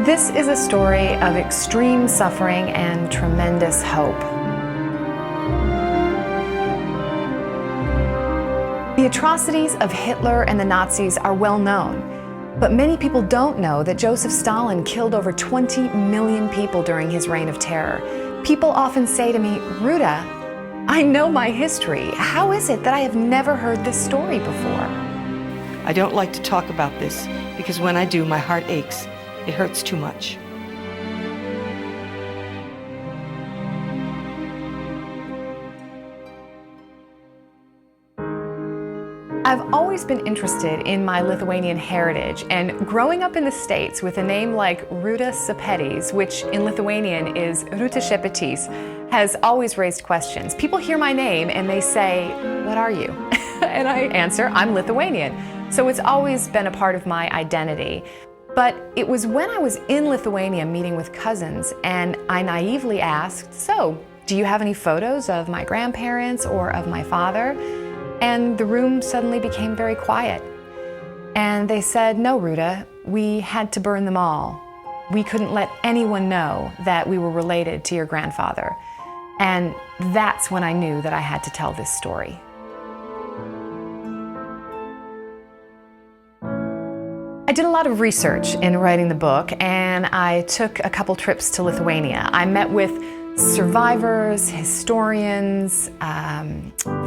This is a story of extreme suffering and tremendous hope. The atrocities of Hitler and the Nazis are well known, but many people don't know that Joseph Stalin killed over 20 million people during his reign of terror. People often say to me, "Ruta, I know my history. How is it that I have never heard this story before?" I don't like to talk about this because when I do, my heart aches. It hurts too much. I've always been interested in my Lithuanian heritage, and growing up in the States with a name like Ruta Sepetys, which in Lithuanian is Ruta Sepetys, has always raised questions. People hear my name and they say, "What are you?" And I answer, "I'm Lithuanian." So it's always been a part of my identity. But it was when I was in Lithuania meeting with cousins and I naively asked, "So, do you have any photos of my grandparents or of my father?" And the room suddenly became very quiet. And they said, "No, Ruta, we had to burn them all. We couldn't let anyone know that we were related to your grandfather." And that's when I knew that I had to tell this story. I did a lot of research in writing the book, and I took a couple trips to Lithuania. I met with survivors, historians,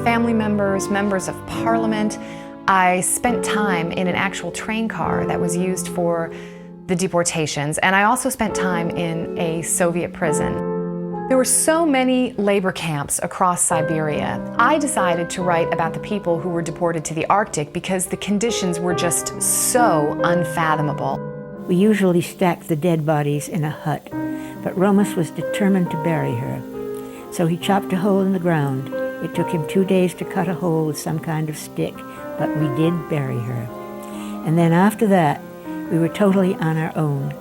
family members, members of parliament. I spent time in an actual train car that was used for the deportations, and I also spent time in a Soviet prison. There were so many labor camps across Siberia. I decided to write about the people who were deported to the Arctic because the conditions were just so unfathomable. We usually stacked the dead bodies in a hut, but Romas was determined to bury her. So he chopped a hole in the ground. It took him 2 days to cut a hole with some kind of stick, but we did bury her. And then after that, we were totally on our own,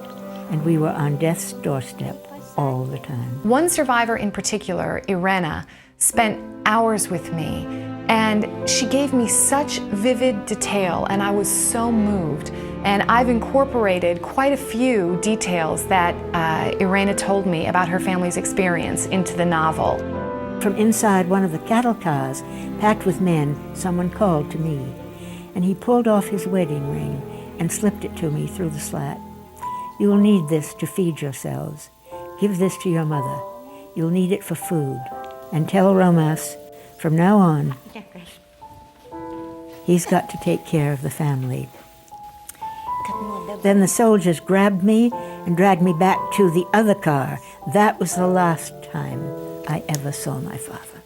and we were on death's doorstep all the time. One survivor in particular, Irena, spent hours with me, and she gave me such vivid detail, and I was so moved. And I've incorporated quite a few details that Irena told me about her family's experience into the novel. From inside one of the cattle cars, packed with men, someone called to me, and he pulled off his wedding ring and slipped it to me through the slat. "You will need this to feed yourselves. Give this to your mother. You'll need it for food. And tell Romas, from now on, he's got to take care of the family." Then the soldiers grabbed me and dragged me back to the other car. That was the last time I ever saw my father.